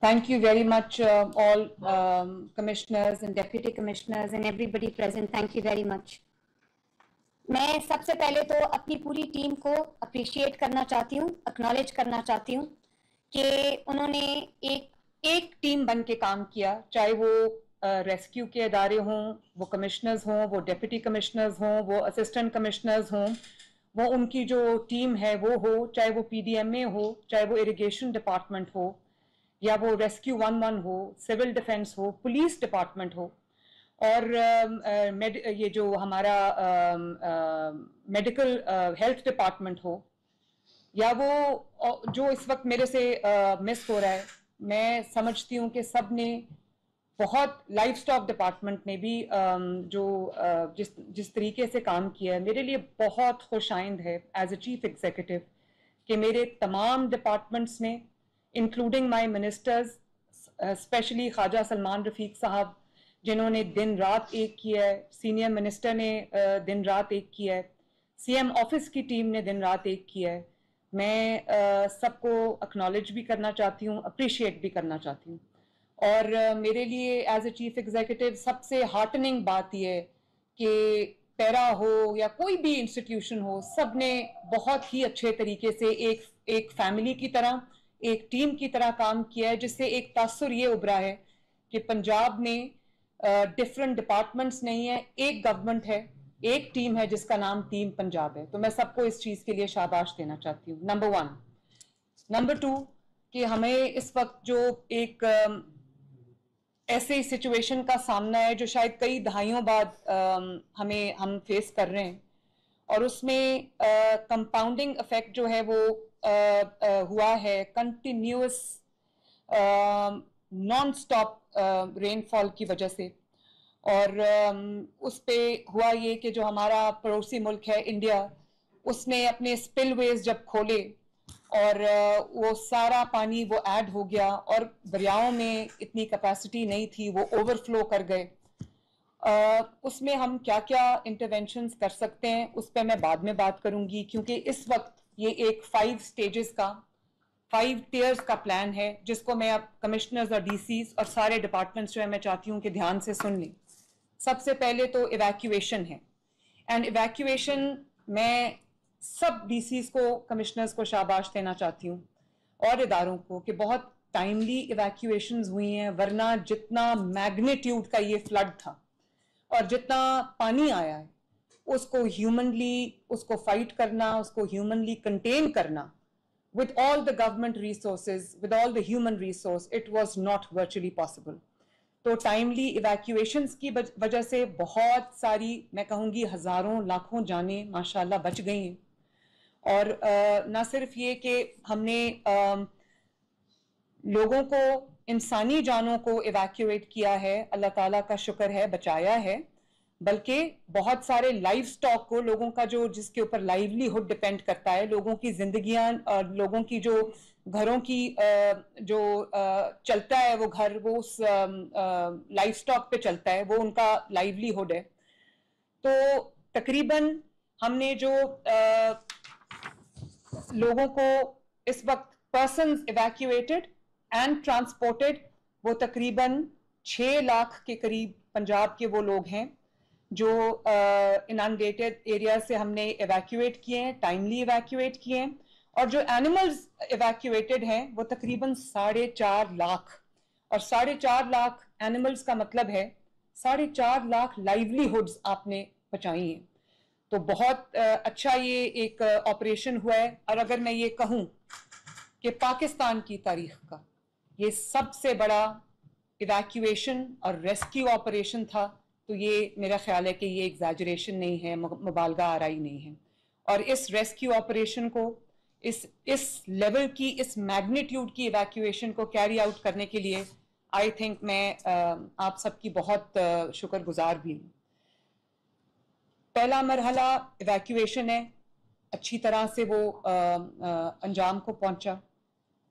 Thank you very much, all commissioners and deputy commissioners and everybody present. Thank you very much. میں سب سے پہلے تو اپنی پوری ٹیم کو اپریشیٹ کرنا چاہتی ہوں, اکنالج کرنا چاہتی ہوں کہ انہوں نے ایک ٹیم بن کے کام کیا, چاہے وہ ریسکیو کے ادارے ہوں, وہ کمشنرز ہوں, وہ ڈپٹی کمشنرز ہوں, وہ اسسٹنٹ کمشنرز ہوں, وہ ان کی جو ٹیم ہے وہ ہو, چاہے وہ پی ڈی ایم اے ہو, چاہے وہ اریگیشن ڈپارٹمنٹ ہو, یا وہ ریسکیو 11 ہو, سول ڈیفنس ہو, پولیس ڈپارٹمنٹ ہو, اور یہ جو ہمارا میڈیکل ہیلتھ ڈپارٹمنٹ ہو, یا وہ جو اس وقت میرے سے مس ہو رہا ہے. میں سمجھتی ہوں کہ سب نے بہت, لائف سٹاک ڈپارٹمنٹ نے بھی جو جس طریقے سے کام کیا ہے, میرے لیے بہت خوش آئند ہے ایز اے چیف ایگزیکٹو کہ میرے تمام ڈپارٹمنٹس نے, انکلوڈنگ مائی منسٹرز, اسپیشلی خواجہ سلمان رفیق صاحب جنہوں نے دن رات ایک کیا ہے, سینئر منسٹر نے دن رات ایک کیا ہے, سی ایم آفس کی ٹیم نے دن رات ایک کیا ہے. میں سب کو اکنالج بھی کرنا چاہتی ہوں, اپریشیٹ بھی کرنا چاہتی ہوں. اور میرے لیے ایز اے چیف ایگزیکٹو سب سے ہارٹننگ بات یہ ہے کہ پیرا ہو یا کوئی بھی انسٹیٹیوشن ہو, سب نے بہت ہی اچھے طریقے سے ایک فیملی کی طرح, ایک ٹیم کی طرح کام کیا ہے, جس سے ایک تاثر یہ ابھرا ہے کہ پنجاب میں ڈفرنٹ ڈپارٹمنٹس نہیں ہیں, ایک گورنمنٹ ہے, ایک ٹیم ہے جس کا نام ٹیم پنجاب ہے. تو میں سب کو اس چیز کے لیے شاباش دینا چاہتی ہوں, نمبر 1. نمبر 2 کہ ہمیں اس وقت جو ایک ایسے سچویشن کا سامنا ہے جو شاید کئی دہائیوں بعد ہم فیس کر رہے ہیں, اور اس میں کمپاؤنڈنگ افیکٹ جو ہے وہ ہوا ہے کنٹینیوس نان سٹاپ رین فال کی وجہ سے. اور اس پہ ہوا یہ کہ جو ہمارا پڑوسی ملک ہے انڈیا, اس نے اپنے اسپل ویز جب کھولے اور وہ سارا پانی وہ ایڈ ہو گیا, اور دریاؤں میں اتنی کیپیسٹی نہیں تھی, وہ اوور فلو کر گئے. اس میں ہم کیا کیا انٹرونشنز کر سکتے ہیں اس پہ میں بعد میں بات کروں گی, کیونکہ اس وقت یہ ایک 5 سٹیجز کا 5 ٹیئرز کا پلان ہے, جس کو میں اب کمشنرز اور ڈی سیز اور سارے ڈپارٹمنٹس جو ہے میں چاہتی ہوں کہ دھیان سے سن لیں. سب سے پہلے تو ایویکویشن ہے, اینڈ ایویکویشن میں سب ڈی سیز کو, کمشنرز کو شاباش دینا چاہتی ہوں, اور اداروں کو, کہ بہت ٹائملی ایویکویشنز ہوئی ہیں, ورنہ جتنا میگنیٹیوڈ کا یہ فلڈ تھا اور جتنا پانی آیا ہے, اس کو ہیومنلی اس کو فائٹ کرنا, اس کو ہیومنلی کنٹین کرنا with all the government resources, with all the human resource, it was not virtually possible. تو ٹائملی ایویکویشنز کی وجہ سے بہت ساری, میں کہوں گی ہزاروں لاکھوں جانیں ماشاءاللہ بچ گئی ہیں. اور نہ صرف یہ کہ ہم نے لوگوں کو, انسانی جانوں کو ایویکویٹ کیا ہے, اللہ تعالیٰ کا شکر ہے بچایا ہے, بلکہ بہت سارے لائف سٹاک کو, لوگوں کا جو جس کے اوپر لائیولی ہوڈ ڈپینڈ کرتا ہے, لوگوں کی زندگیاں اور لوگوں کی جو گھروں کی جو چلتا ہے وہ گھر, وہ اس لائف سٹاک پہ چلتا ہے, وہ ان کا لائیولی ہوڈ ہے. تو تقریباً ہم نے جو لوگوں کو اس وقت پرسنز ایویکویٹڈ اینڈ ٹرانسپورٹڈ, وہ تقریباً 6 لاکھ کے قریب پنجاب کے وہ لوگ ہیں جو انانڈیٹڈ ایریا سے ہم نے ایویکویٹ کیے ہیں, ٹائملی ایویکویٹ کیے ہیں. اور جو اینیملز ایویکویٹڈ ہیں وہ تقریباً 4.5 لاکھ, اور 4.5 لاکھ اینیملز کا مطلب ہے 4.5 لاکھ لائیولی ہوڈز آپ نے بچائی ہیں. تو بہت اچھا یہ ایک آپریشن ہوا ہے. اور اگر میں یہ کہوں کہ پاکستان کی تاریخ کا یہ سب سے بڑا ایویکویشن اور ریسکیو آپریشن تھا, تو یہ میرا خیال ہے کہ یہ ایگزیجریشن نہیں ہے, مبالغہ آرائی نہیں ہے. اور اس ریسکیو آپریشن کو, اس لیول کی, اس میگنیٹیوڈ کی ایویکویشن کو کیری آؤٹ کرنے کے لیے آئی تھنک میں آپ سب کی بہت شکر گزار بھی ہوں. پہلا مرحلہ ایویکویشن ہے, اچھی طرح سے وہ انجام کو پہنچا.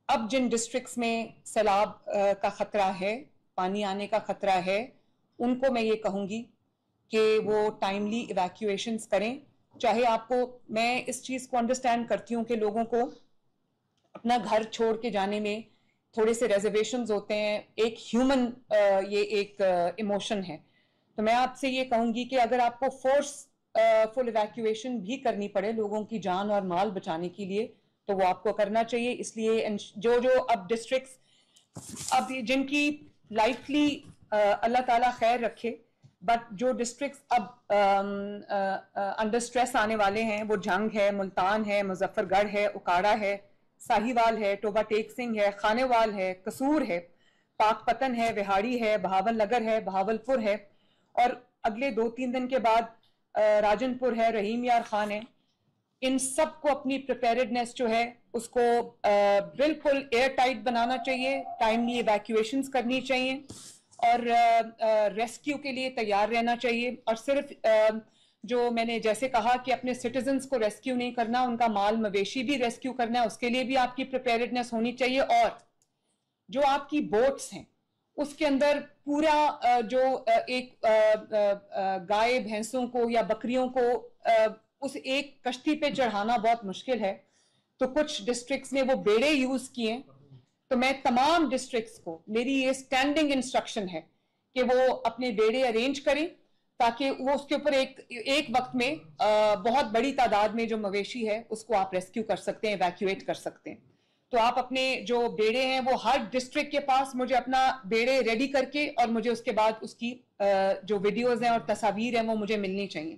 اب جن ڈسٹرکٹس میں سیلاب کا خطرہ ہے, پانی آنے کا خطرہ ہے, ان کو میں یہ کہوں گی کہ وہ ٹائملی ایویکویشنز کریں. چاہے آپ کو, میں اس چیز کو انڈرسٹینڈ کرتی ہوں کہ لوگوں کو اپنا گھر چھوڑ کے جانے میں تھوڑے سے ریزرویشنز ہوتے ہیں. ایک ہیومن یہ ایک ایموشن ہے. تو میں آپ سے یہ کہوں گی کہ اگر آپ کو فل ایویکویشن بھی کرنی پڑے لوگوں کی جان اور مال بچانے کے لیے تو وہ آپ کو کرنا چاہیے. اس لیے جو اب ڈسٹرکٹس اب جن کی لائفلی اللہ تعالیٰ خیر رکھے بٹ جو ڈسٹرکٹس اب انڈر سٹریس آنے والے ہیں وہ جھنگ ہے, ملتان ہے, مظفر گڑھ ہے, اکاڑا ہے, ساہیوال ہے, ٹوبا ٹیک سنگھ ہے, خانیوال ہے, قصور ہے, پاک پتن ہے, وہاڑی ہے, بہاول نگر ہے, بہاول پور ہے, اور اگلے 2-3 دن کے بعد راجن پور ہے, رحیم یار خان ہے. ان سب کو اپنی پریپیرڈنیس جو ہے اس کو بالکل ایئر ٹائٹ بنانا چاہیے, ٹائملی ایویکویشنز کرنی چاہیے اور ریسکیو کے لیے تیار رہنا چاہیے. اور صرف جو میں نے جیسے کہا کہ اپنے سٹیزنز کو ریسکیو نہیں کرنا, ان کا مال مویشی بھی ریسکیو کرنا ہے, اس کے لیے بھی آپ کی پریپیرڈنیس ہونی چاہیے. اور جو آپ کی بوٹس ہیں اس کے اندر پورا جو ایک گائے بھینسوں کو یا بکریوں کو اس ایک کشتی پہ چڑھانا بہت مشکل ہے, تو کچھ ڈسٹرکٹس نے وہ بیڑے یوز کیے. تو میں تمام ڈسٹرکٹس کو میری یہ اسٹینڈنگ انسٹرکشن ہے کہ وہ اپنے بیڑے ارینج کریں تاکہ وہ اس کے اوپر ایک وقت میں بہت بڑی تعداد میں جو مویشی ہے اس کو آپ ریسکیو کر سکتے ہیں, ایویکویٹ کر سکتے ہیں. تو آپ اپنے جو بیڑے ہیں وہ ہر ڈسٹرکٹ کے پاس مجھے اپنا بیڑے ریڈی کر کے اور مجھے اس کے بعد اس کی جو ویڈیوز ہیں اور تصاویر ہیں وہ مجھے ملنی چاہیے.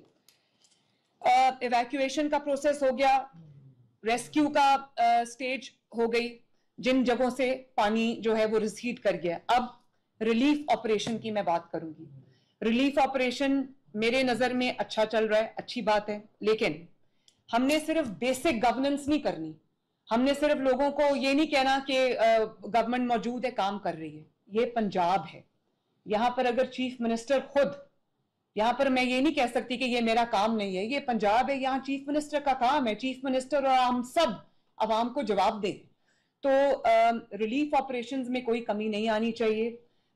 ایویکویشن کا پروسیس ہو گیا, ریسکیو کا سٹیج ہو گئی, جن جگہوں سے پانی جو ہے وہ ریسیڈ کر گیا. اب ریلیف آپریشن کی میں بات کروں گی. ریلیف آپریشن میرے نظر میں اچھا چل رہا ہے, اچھی بات ہے, لیکن ہم نے صرف بیسک گورننس نہیں کرنی. ہم نے صرف لوگوں کو یہ نہیں کہنا کہ گورنمنٹ موجود ہے, کام کر رہی ہے. یہ پنجاب ہے, یہاں پر اگر چیف منسٹر خود, یہاں پر میں یہ نہیں کہہ سکتی کہ یہ میرا کام نہیں ہے, یہ پنجاب ہے, یہاں چیف منسٹر کا کام ہے چیف منسٹر اور ہم سب عوام کو جواب دیں. تو ریلیف آپریشنز میں کوئی کمی نہیں آنی چاہیے.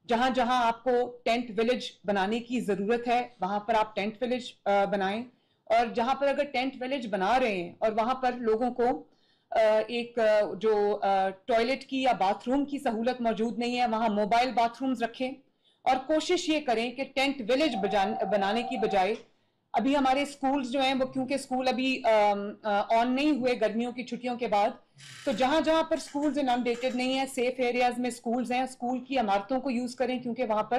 جہاں جہاں آپ کو ٹینٹ ولیج بنانے کی ضرورت ہے وہاں پر آپ ٹینٹ ولیج بنائیں, اور جہاں پر اگر ٹینٹ ولیج بنا رہے ہیں اور وہاں پر لوگوں کو ایک جو ٹوائلٹ کی یا باتھ روم کی سہولت موجود نہیں ہے وہاں موبائل باتھ رومز رکھیں. اور کوشش یہ کریں کہ ٹینٹ ولیج بنانے کی بجائے, ابھی ہمارے سکولز جو ہیں وہ کیونکہ سکول ابھی آن نہیں ہوئے گرمیوں کی چھٹیوں کے بعد, تو جہاں جہاں پر سکولز انڈیٹڈ نہیں ہیں, سیف ایریاز میں سکولز ہیں, سکول کی عمارتوں کو یوز کریں کیونکہ وہاں پر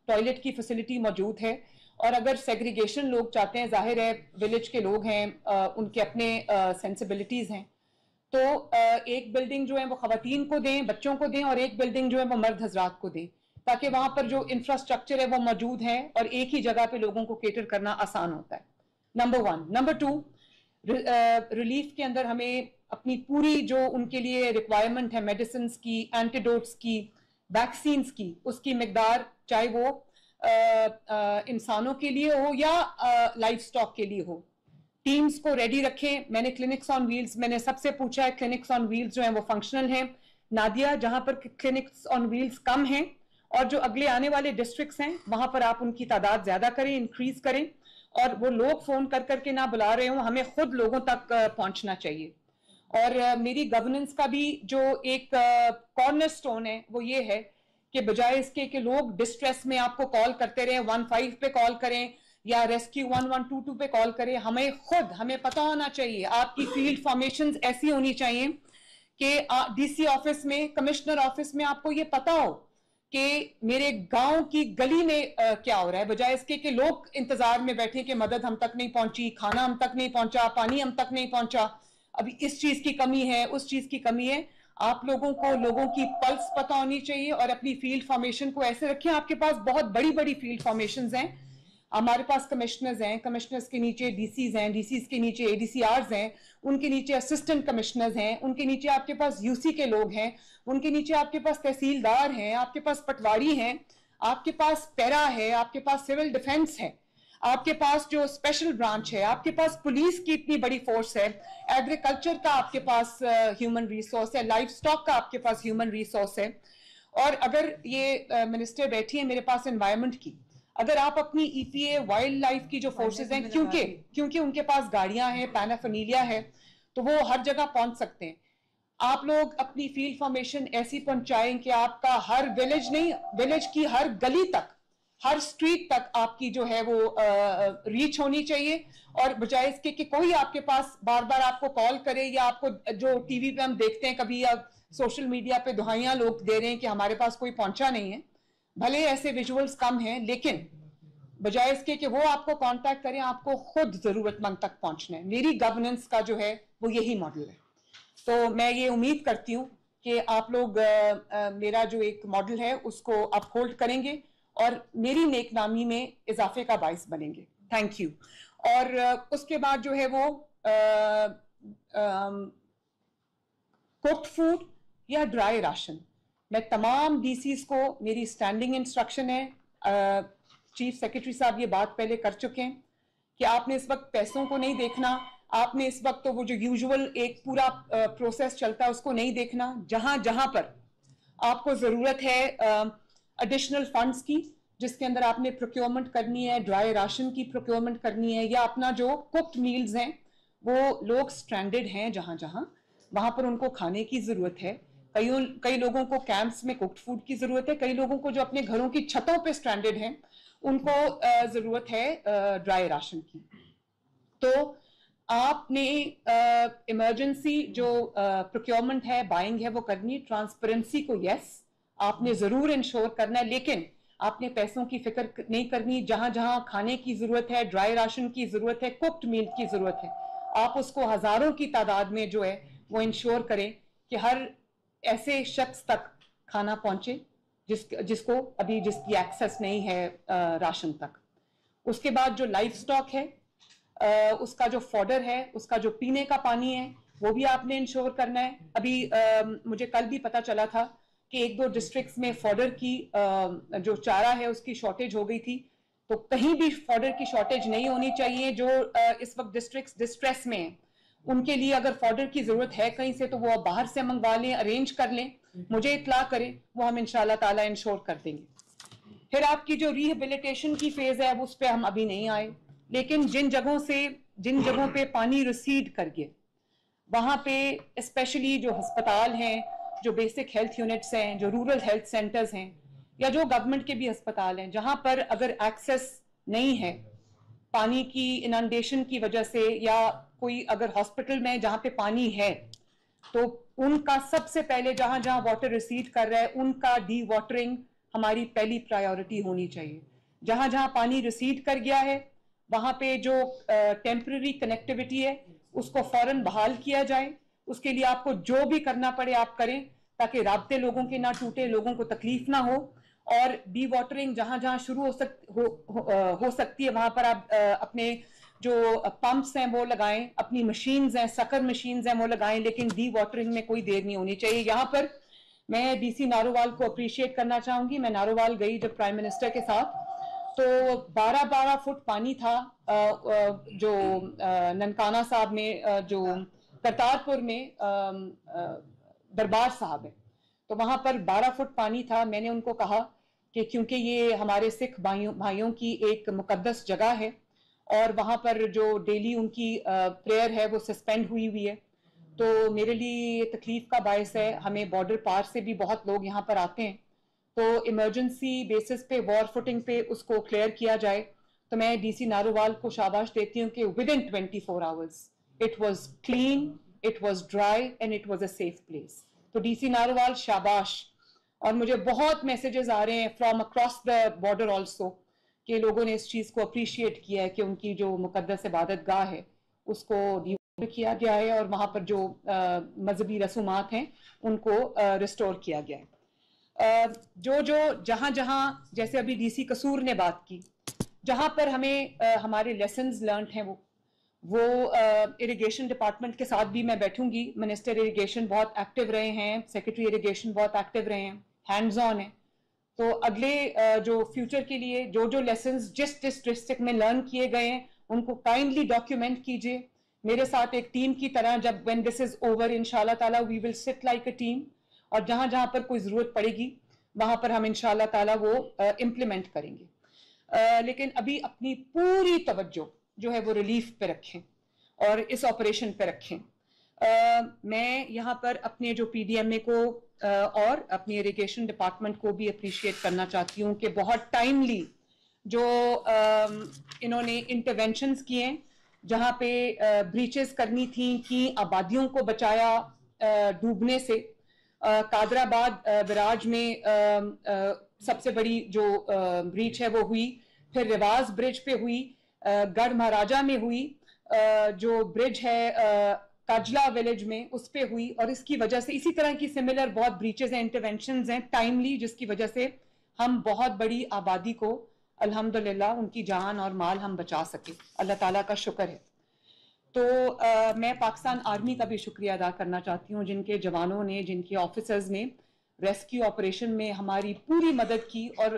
ٹوائلٹ کی فیسلٹی موجود ہے. اور اگر سیگریگیشن لوگ چاہتے ہیں, ظاہر ہے ولیج کے لوگ ہیں, ان کے اپنے سینسبلٹیز ہیں, تو ایک بلڈنگ جو ہے وہ خواتین کو دیں, بچوں کو دیں, اور ایک بلڈنگ جو ہے وہ مرد حضرات کو دیں, تاکہ وہاں پر جو انفراسٹرکچر ہے وہ موجود ہے اور ایک ہی جگہ پہ لوگوں کو کیٹر کرنا آسان ہوتا ہے. نمبر 1. نمبر 2, ریلیف کے اندر ہمیں اپنی پوری جو ان کے لیے ریکوائرمنٹ ہے میڈیسنز کی, اینٹیڈوٹس کی, ویکسینز کی, اس کی مقدار چاہے وہ انسانوں کے لیے ہو یا لائف سٹاک کے لیے ہو, ٹیمز کو ریڈی رکھیں. میں نے کلینکس آن ویلز, میں نے سب سے پوچھا ہے کلینکس آن ویلز جو ہیں وہ فنکشنل ہیں. نادیہ, جہاں پر کلینکس آن ویلز کم ہیں اور جو اگلے آنے والے ڈسٹرکٹس ہیں وہاں پر آپ ان کی تعداد زیادہ کریں, انکریز کریں, اور وہ لوگ فون کر کر کے نہ بلا رہے ہوں, ہمیں خود لوگوں تک پہنچنا چاہیے. اور میری گورننس کا بھی جو ایک کارنر سٹون ہے وہ یہ ہے کہ بجائے اس کے کہ لوگ ڈسٹریس میں آپ کو کال کرتے رہیں, 15 پہ کال کریں یا ریسکیو 1122 پہ کال کریں, ہمیں پتہ ہونا چاہیے. آپ کی فیلڈ فارمیشنز ایسی ہونی چاہیے کہ ڈی سی آفس میں, کمشنر آفس میں آپ کو یہ پتا ہو کہ میرے گاؤں کی گلی میں کیا ہو رہا ہے, بجائے اس کے کہ لوگ انتظار میں بیٹھے کہ مدد ہم تک نہیں پہنچی, کھانا ہم تک نہیں پہنچا, پانی ہم تک نہیں پہنچا, ابھی اس چیز کی کمی ہے, اس چیز کی کمی ہے. آپ لوگوں کو لوگوں کی پلس پتہ ہونی چاہیے اور اپنی فیلڈ فارمیشن کو ایسے رکھیں. آپ کے پاس بہت بڑی بڑی فیلڈ فارمیشنز ہیں, ہمارے پاس کمشنرز ہیں, کمشنرز کے نیچے ڈی سیز ہیں, ڈی سیز کے نیچے اے ڈی سی آرز ہیں, ان کے نیچے اسسٹنٹ کمشنرز ہیں, ان کے نیچے آپ کے پاس یو سی کے لوگ ہیں, ان کے نیچے آپ کے پاس تحصیلدار ہیں, آپ کے پاس پٹواری ہیں, آپ کے پاس پیرا ہے, آپ کے پاس سول ڈیفنس ہے, آپ کے پاس جو اسپیشل برانچ ہے, آپ کے پاس پولیس کی اتنی بڑی فورس ہے, ایگریکلچر کا آپ کے پاس ہیومن ریسورس ہے, لائف سٹاک کا آپ کے پاس ہیومن ریسورس ہے. اور اگر یہ منسٹر بیٹھی ہے میرے پاس انوائرمنٹ کی, اگر آپ اپنی ای پی اے وائلڈ لائف کی جو فورسز ہیں, کیونکہ ان کے پاس گاڑیاں ہیں, پیرافرنیلیا ہے, تو وہ ہر جگہ پہنچ سکتے ہیں. آپ لوگ اپنی فیلڈ فارمیشن ایسی پہنچائیں کہ آپ کا ہر ویلیج نہیں، ویلیج کی ہر گلی تک، ہر سٹریٹ تک آپ کی جو ہے وہ ریچ ہونی چاہیے، اور بجائے اس کے کہ کوئی آپ کے پاس بار بار آپ کو کال کرے، یا آپ کو جو ٹی وی پہ ہم دیکھتے ہیں کبھی، یا سوشل میڈیا پہ دہائیاں لوگ دے رہے ہیں کہ ہمارے پاس کوئی پہنچا نہیں ہے. بھلے ایسے ویژولز کم ہیں، لیکن بجائے اس کے کہ وہ آپ کو کانٹیکٹ کریں، آپ کو خود ضرورت مند تک پہنچنا ہے. میری گورننس کا جو ہے وہ یہی ماڈل ہے. تو میں یہ امید کرتی ہوں کہ آپ لوگ میرا جو ایک ماڈل ہے اس کو اپ ہولڈ کریں گے اور میری نیک نامی میں اضافے کا باعث بنیں گے. Thank you. اور اس کے بعد جو ہے وہ کوکڈ فوڈ یا ڈرائی راشن، میں تمام ڈی سیز کو میری اسٹینڈنگ انسٹرکشن ہے، چیف سیکرٹری صاحب یہ بات پہلے کر چکے ہیں کہ آپ نے اس وقت پیسوں کو نہیں دیکھنا، آپ نے اس وقت تو وہ جو یوزول ایک پورا پروسیس چلتا ہے اس کو نہیں دیکھنا. جہاں جہاں پر آپ کو ضرورت ہے ایڈیشنل فنڈز کی، جس کے اندر آپ نے پروکیورمنٹ کرنی ہے، ڈرائی راشن کی پروکیورمنٹ کرنی ہے، یا اپنا جو کوکڈ میلز ہیں وہ لوگ سٹرینڈڈ ہیں جہاں جہاں، وہاں پر ان کو کھانے کی ضرورت ہے. کئی لوگوں کو کیمپس میں کوکڈ فوڈ کی ضرورت ہے، کئی لوگوں کو جو اپنے گھروں کی چھتوں پہ سٹرینڈڈ ہیں ان کو ضرورت ہے ڈرائی راشن کی. تو آپ نے ایمرجنسی جو پروکیورمنٹ ہے، بائنگ ہے، وہ کرنی ہے. ٹرانسپیرنسی کو یس آپ نے ضرور انشور کرنا ہے، لیکن آپ نے پیسوں کی فکر نہیں کرنی. جہاں جہاں کھانے کی ضرورت ہے، ڈرائی راشن کی ضرورت ہے، کوکڈ میل کی ضرورت ہے، آپ اس کو ہزاروں کی تعداد میں جو ہے وہ انشور کریں کہ ہر ایسے شخص تک کھانا پہنچے جس کو ابھی جس کی ایکسیس نہیں ہے راشن تک. اس کے بعد جو لائف سٹاک ہے، اس کا جو فوڈر ہے، اس کا جو پینے کا پانی ہے، وہ بھی آپ نے انشور کرنا ہے. ابھی مجھے کل بھی پتا چلا تھا کہ ایک دو ڈسٹرکٹس میں فوڈر کی جو چارہ ہے اس کی شارٹیج ہو گئی تھی. تو کہیں بھی فوڈر کی شارٹیج نہیں ہونی چاہیے. جو اس وقت ڈسٹرکٹس ڈسٹریس میں ہیں ان کے لیے اگر فوڈر کی ضرورت ہے کہیں سے تو وہ باہر سے منگوا لیں، ارینج کر لیں، مجھے اطلاع کریں، وہ ہم انشاءاللہ تعالی انشور کر دیں گے. پھر آپ کی جو ریہیبلیٹیشن کی فیز ہے اس پہ ہم ابھی نہیں آئے، لیکن جن جگہوں پہ پانی ریسیڈ کر گئے وہاں پہ اسپیشلی جو ہسپتال ہیں، جو بیسک ہیلتھ یونٹس ہیں، جو رورل ہیلتھ سینٹرز ہیں، یا جو گورنمنٹ کے بھی ہسپتال ہیں، جہاں پر اگر ایکسیس نہیں ہے پانی کی اننڈیشن کی وجہ سے، یا کوئی اگر ہاسپٹل میں جہاں پہ پانی ہے تو ان کا سب سے پہلے جہاں جہاں واٹر ریسیڈ کر رہا ہے ان کا ڈی واٹرنگ ہماری پہلی پرائیورٹی ہونی چاہیے. جہاں جہاں پانی ریسیڈ کر گیا ہے وہاں پہ جو ٹیمپرری کنیکٹیوٹی ہے اس کو فوراً بحال کیا جائے. اس کے لیے آپ کو جو بھی کرنا پڑے آپ کریں تاکہ رابطے لوگوں کے نہ ٹوٹے، لوگوں کو تکلیف نہ ہو. اور ڈی واٹرنگ جہاں جہاں شروع ہو سکتی ہے وہاں پر آپ اپنے جو پمپس ہیں وہ لگائیں، اپنی مشینز ہیں، سکر مشینز ہیں وہ لگائیں، لیکن ڈی واٹرنگ میں کوئی دیر نہیں ہونی چاہیے. یہاں پر میں ڈی سی نارووال کو اپریشیٹ کرنا چاہوں گی. میں نارووال گئی جب پرائم منسٹر کے ساتھ تو 12 فٹ پانی تھا. جو ننکانہ صاحب میں جو کرتارپور میں دربار صاحب ہے تو وہاں پر 12 فٹ پانی تھا. میں نے ان کو کہا کہ کیونکہ یہ ہمارے سکھ بھائیوں کی ایک مقدس جگہ ہے اور وہاں پر جو ڈیلی ان کی پریئر ہے وہ سسپینڈ ہوئی ہے، تو میرے لیے یہ تکلیف کا باعث ہے. ہمیں بارڈر پار سے بھی بہت لوگ یہاں پر آتے ہیں، تو ایمرجنسی بیسس پہ وار فوٹنگ پہ اس کو کلیئر کیا جائے. تو میں ڈی سی نارووال کو شاباش دیتی ہوں کہ within 24 hours it was clean, it was dry and it was a safe place. تو ڈی سی نارووال شاباش. اور مجھے بہت میسیجز آ رہے ہیں from across the border also کہ لوگوں نے اس چیز کو اپریشیٹ کیا ہے کہ ان کی جو مقدس عبادت گاہ ہے اس کو کیا گیا ہے اور وہاں پر جو مذہبی رسومات ہیں ان کو ریسٹور کیا گیا ہے. جہاں جہاں جیسے ابھی ڈی سی قصور نے بات کی، جہاں پر ہمیں ہمارے لیسنز لرنڈ ہیں وہ اریگیشن ڈپارٹمنٹ کے ساتھ بھی میں بیٹھوں گی. منسٹر اریگیشن بہت ایکٹیو رہے ہیں، سیکرٹری اریگیشن بہت ایکٹیو رہے ہیں، ہینڈز آن ہیں. تو اگلے جو فیوچر کے لیے جو لیسنز جس ڈسٹرکٹ میں لرن کیے گئے ہیں ان کو کائنڈلی ڈاکیومنٹ کیجئے میرے ساتھ ایک ٹیم کی طرح. جب when this is over انشاءاللہ تعالیٰ we will sit like a team، اور جہاں جہاں پر کوئی ضرورت پڑے گی وہاں پر ہم انشاءاللہ تعالیٰ وہ امپلیمنٹ کریں گے. لیکن ابھی اپنی پوری توجہ جو ہے وہ ریلیف پہ رکھیں اور اس آپریشن پہ رکھیں. میں یہاں پر اپنے جو پی ڈی ایم اے کو اور اپنی اریگیشن ڈپارٹمنٹ کو بھی اپریشیٹ کرنا چاہتی ہوں کہ بہت ٹائملی جو انہوں نے انٹرونشنز کیے ہیں، جہاں پہ بریچز کرنی تھیں کی آبادیوں کو بچایا ڈوبنے سے. قادر آباد براج میں سب سے بڑی جو بریچ ہے وہ ہوئی، پھر رواز برج پہ ہوئی، گڑھ مہاراجہ میں ہوئی، جو برج ہے کاجلا ولیج میں اس پہ ہوئی، اور اس کی وجہ سے اسی طرح کی سملر بہت بریچز ہیں، انٹرونشنز ہیں ٹائملی، جس کی وجہ سے ہم بہت بڑی آبادی کو الحمدللہ ان کی جان اور مال ہم بچا سکے. اللہ تعالیٰ کا شکر ہے. تو میں پاکستان آرمی کا بھی شکریہ ادا کرنا چاہتی ہوں، جن کے جوانوں نے، جن کے آفیسرز نے ریسکیو آپریشن میں ہماری پوری مدد کی، اور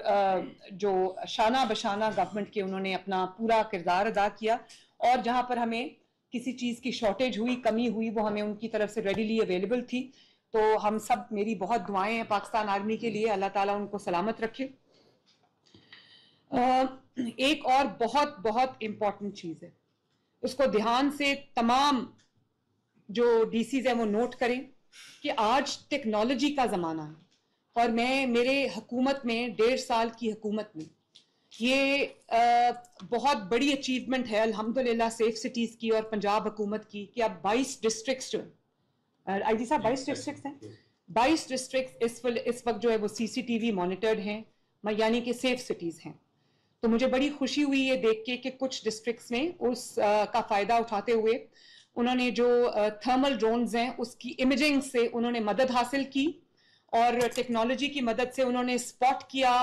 جو شانہ بشانہ گورنمنٹ کے انہوں نے اپنا پورا کردار ادا کیا، اور جہاں پر ہمیں کسی چیز کی شارٹیج ہوئی، کمی ہوئی، وہ ہمیں ان کی طرف سے ریڈیلی اویلیبل تھی. تو ہم سب، میری بہت دعائیں ہیں پاکستان آرمی کے لیے، اللہ تعالیٰ ان کو سلامت رکھے. ایک اور بہت بہت امپورٹنٹ چیز ہے، اس کو دھیان سے تمام جو ڈی سیز ہیں وہ نوٹ کریں کہ آج ٹیکنالوجی کا زمانہ ہے، اور میرے حکومت میں 1.5 سال کی حکومت میں یہ بہت بڑی اچیومنٹ ہے الحمدللہ سیف سٹیز کی اور پنجاب حکومت کی، کہ اب 22 ڈسٹرکٹس جو ہیں، آئی جی صاحب 22 ڈسٹرکٹس ہیں، 22 ڈسٹرکٹس اس وقت جو ہے وہ سی سی ٹی وی مانیٹرڈ ہیں، یعنی کہ سیف سٹیز ہیں. تو مجھے بڑی خوشی ہوئی یہ دیکھ کے کہ کچھ ڈسٹرکٹس میں اس کا فائدہ اٹھاتے ہوئے انہوں نے جو تھرمل ڈرونز ہیں اس کی امیجنگ سے انہوں نے مدد حاصل کی، اور ٹیکنالوجی کی مدد سے انہوں نے اسپاٹ کیا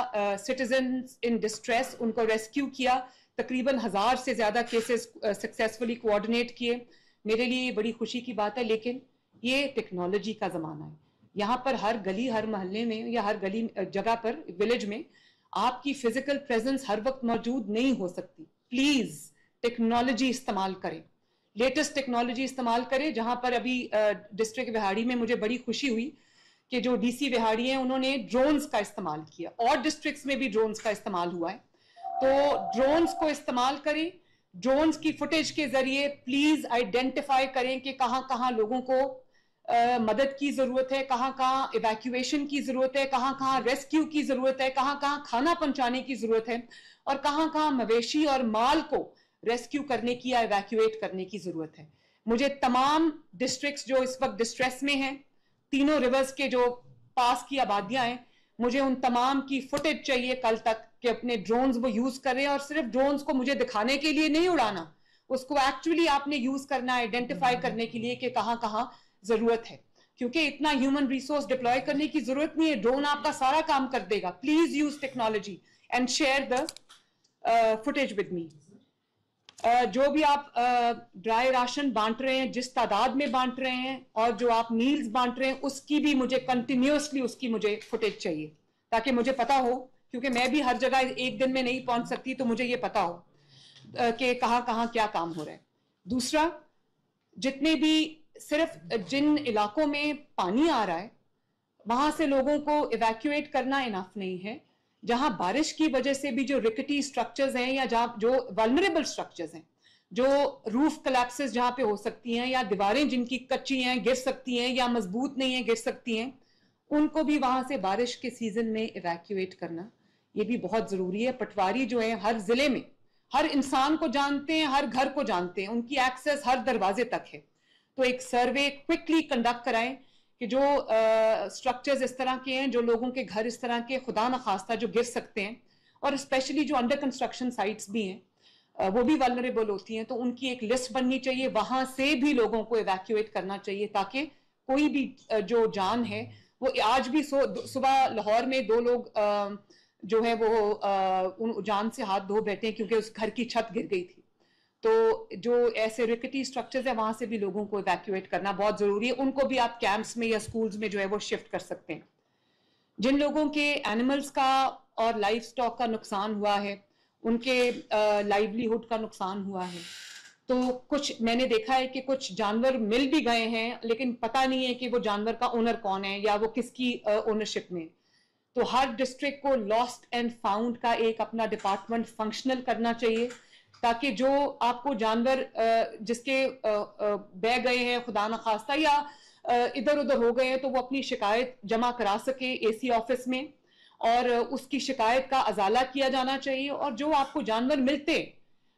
سٹیزنز ان ڈسٹریس، ان کو ریسکیو کیا. تقریباً 1000 سے زیادہ کیسز سکسیسفلی کوآرڈینیٹ کیے. میرے لیے یہ بڑی خوشی کی بات ہے. لیکن یہ ٹیکنالوجی کا زمانہ ہے. یہاں پر ہر گلی، ہر محلے میں، یا ہر گلی جگہ پر، ولیج میں آپ کی فزیکل پریزنس ہر وقت موجود نہیں ہو سکتی. پلیز ٹیکنالوجی استعمال کریں، لیٹسٹ ٹیکنالوجی استعمال کریں. جہاں پر ابھی ڈسٹرکٹ وہاڑی میں مجھے بڑی خوشی ہوئی کہ جو ڈی سی وہاڑی ہیں انہوں نے ڈرونز کا استعمال کیا، اور ڈسٹرکٹس میں بھی ڈرونز کا استعمال ہوا ہے. تو ڈرونز کو استعمال کریں. ڈرونز کی فوٹیج کے ذریعے پلیز آئیڈینٹیفائی کریں کہ کہاں کہاں لوگوں کو مدد کی ضرورت ہے، کہاں کہاں ایویکویشن کی ضرورت ہے، کہاں کہاں ریسکیو کی ضرورت ہے، کہاں کہاں کھانا پہنچانے کی ضرورت ہے، اور کہاں کہاں مویشی اور مال کو ریسکیو کرنے کی یا ایویکویٹ کرنے کی ضرورت ہے. مجھے تمام ڈسٹرکٹس جو اس وقت ڈسٹریس میں ہیں، تینوں ریورز کے جو پاس کی آبادیاں ہیں، مجھے ان تمام کی فوٹیج چاہیے کل تک، کہ اپنے ڈرونز وہ یوز کر رہے ہیں. اور صرف ڈرونز کو مجھے دکھانے کے لیے نہیں اڑانا، اس کو ایکچولی آپ نے یوز کرنا ہے آئیڈینٹیفائی کرنے کے لیے کہ کہاں کہاں ضرورت ہے. کیونکہ اتنا ہیومن ریسورس ڈپلوائے کرنے کی ضرورت نہیں ہے، ڈرون آپ کا سارا کام کر دے گا. Please use technology and share the footage with me. جو بھی آپ ڈرائی راشن بانٹ رہے ہیں، جس تعداد میں بانٹ رہے ہیں، اور جو آپ میلز بانٹ رہے ہیں، اس کی بھی مجھے کنٹینیوسلی اس کی مجھے فوٹیج چاہیے، تاکہ مجھے پتا ہو، کیونکہ میں بھی ہر جگہ ایک دن میں نہیں پہنچ سکتی، تو مجھے یہ پتا ہو کہ کہاں کہاں کیا کام ہو رہا ہے. دوسرا، جتنے بھی صرف جن علاقوں میں پانی آ رہا ہے وہاں سے لوگوں کو ایویکویٹ کرنا انف نہیں ہے. جہاں بارش کی وجہ سے بھی جو رکٹی سٹرکچرز ہیں، یا جہاں جو والنریبل سٹرکچرز ہیں، جو روف کلیپسز جہاں پہ ہو سکتی ہیں، یا دیواریں جن کی کچی ہیں گر سکتی ہیں، یا مضبوط نہیں ہیں گر سکتی ہیں، ان کو بھی وہاں سے بارش کے سیزن میں ایویکویٹ کرنا یہ بھی بہت ضروری ہے. پٹواری جو ہیں ہر ضلع میں ہر انسان کو جانتے ہیں، ہر گھر کو جانتے ہیں، ان کی ایکسیس ہر دروازے تک ہے. تو ایک سروے کوئکلی کنڈکٹ کرائیں کہ جو سٹرکچرز اس طرح کے ہیں، جو لوگوں کے گھر اس طرح کے خدا نخواستہ جو گر سکتے ہیں، اور اسپیشلی جو انڈر کنسٹرکشن سائٹس بھی ہیں وہ بھی والنریبل ہوتی ہیں، تو ان کی ایک لسٹ بننی چاہیے. وہاں سے بھی لوگوں کو ایویکویٹ کرنا چاہیے، تاکہ کوئی بھی جو جان ہے وہ آج بھی صبح لاہور میں 2 لوگ جو ہے وہ جان سے ہاتھ دھو بیٹھے ہیں کیونکہ اس گھر کی چھت گر گئی تھی. تو جو ایسے رکٹی سٹرکچرز ہیں وہاں سے بھی لوگوں کو ایویکویٹ کرنا بہت ضروری ہے. ان کو بھی آپ کیمپس میں یا سکولز میں جو ہے وہ شفٹ کر سکتے ہیں. جن لوگوں کے اینیملز کا اور لائف سٹاک کا نقصان ہوا ہے، ان کے لائیولیہڈ کا نقصان ہوا ہے، تو کچھ میں نے دیکھا ہے کہ کچھ جانور مل بھی گئے ہیں لیکن پتہ نہیں ہے کہ وہ جانور کا اونر کون ہے یا وہ کس کی اونرشپ میں. تو ہر ڈسٹرکٹ کو لاسٹ اینڈ فاؤنڈ کا ایک اپنا ڈپارٹمنٹ فنکشنل کرنا چاہیے، تاکہ جو آپ کو جانور جس کے بہ گئے ہیں خدا نخواستہ یا ادھر ادھر ہو گئے ہیں تو وہ اپنی شکایت جمع کرا سکے AC آفس میں، اور اس کی شکایت کا ازالہ کیا جانا چاہیے. اور جو آپ کو جانور ملتے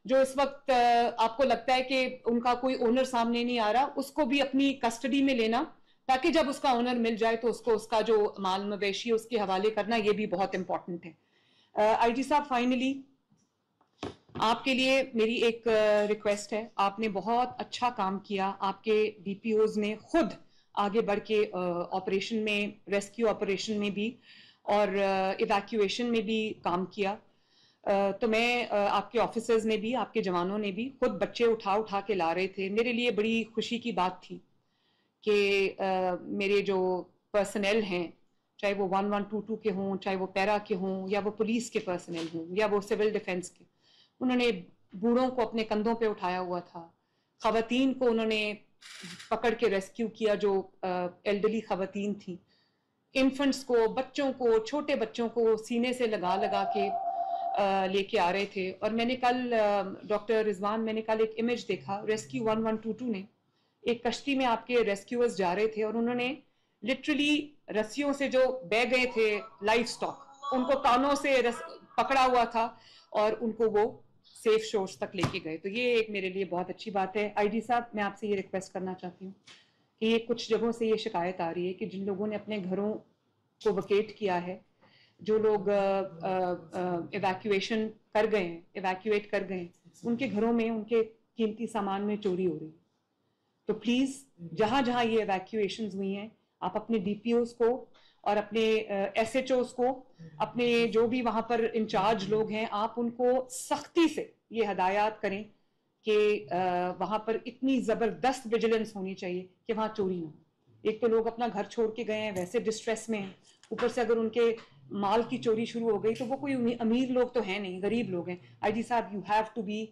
جو اس وقت آپ کو لگتا ہے کہ ان کا کوئی اونر سامنے نہیں آ رہا، اس کو بھی اپنی کسٹڈی میں لینا، تاکہ جب اس کا اونر مل جائے تو اس کو اس کا جو مال مویشی اس کے حوالے کرنا، یہ بھی بہت امپورٹنٹ ہے. آئی جی صاحب، فائنلی آپ کے لیے میری ایک ریکویسٹ ہے. آپ نے بہت اچھا کام کیا، آپ کے DPOs نے خود آگے بڑھ کے آپریشن میں، ریسکیو آپریشن میں بھی اور ایویکویشن میں بھی کام کیا. تو میں آپ کے آفیسرز نے بھی، آپ کے جوانوں نے بھی خود بچے اٹھا کے لا رہے تھے. میرے لیے بڑی خوشی کی بات تھی کہ میرے جو پرسنل ہیں، چاہے وہ 1122 کے ہوں، چاہے وہ پیرا کے ہوں، یا وہ پولیس کے پرسنل ہوں، یا وہ سول ڈیفنس کے، انہوں نے بوڑھوں کو اپنے کندھوں پہ اٹھایا ہوا تھا. خواتین کو انہوں نے پکڑ کے ریسکیو کیا جو ایلڈرلی خواتین تھیں. انفنٹس کو، بچوں کو، چھوٹے بچوں کو سینے سے لگا کے لے کے آ رہے تھے. اور میں نے کل ڈاکٹر رضوان، میں نے کل ایک امیج دیکھا، ریسکیو 1122 نے ایک کشتی میں آپ کے ریسکیورز جا رہے تھے، اور انہوں نے لٹرلی رسیوں سے جو بہ گئے تھے لائف سٹاک، ان کو کانوں سے پکڑا ہوا تھا اور ان کو وہ سیف شورز تک لے کے گئے. تو یہ ایک میرے لیے بہت اچھی بات ہے. IG صاحب، میں آپ سے یہ ریکویسٹ کرنا چاہتی ہوں کہ یہ کچھ جگہوں سے یہ شکایت آ رہی ہے کہ جن لوگوں نے اپنے گھروں کو ویکیٹ کیا ہے، جو لوگ ایویکویشن کر گئے ہیں، ایویکویٹ کر گئے ہیں، ان کے گھروں میں ان کے قیمتی سامان میں چوری ہو رہی ہے. تو پلیز جہاں جہاں یہ ایویکویشنز ہوئی ہیں، آپ اپنے DPOs کو اور اپنے SHOs کو، اپنے جو بھی وہاں پر انچارج لوگ ہیں، آپ ان کو سختی سے یہ ہدایات کریں کہ وہاں پر اتنی زبردست ویجیلنس ہونی چاہیے کہ وہاں چوری نہ ہو. ایک تو لوگ اپنا گھر چھوڑ کے گئے ہیں، ویسے ڈسٹریس میں ہیں، اوپر سے اگر ان کے مال کی چوری شروع ہو گئی تو وہ کوئی امیر لوگ تو ہیں نہیں، غریب لوگ ہیں. IG صاحب، یو ہیو ٹو بی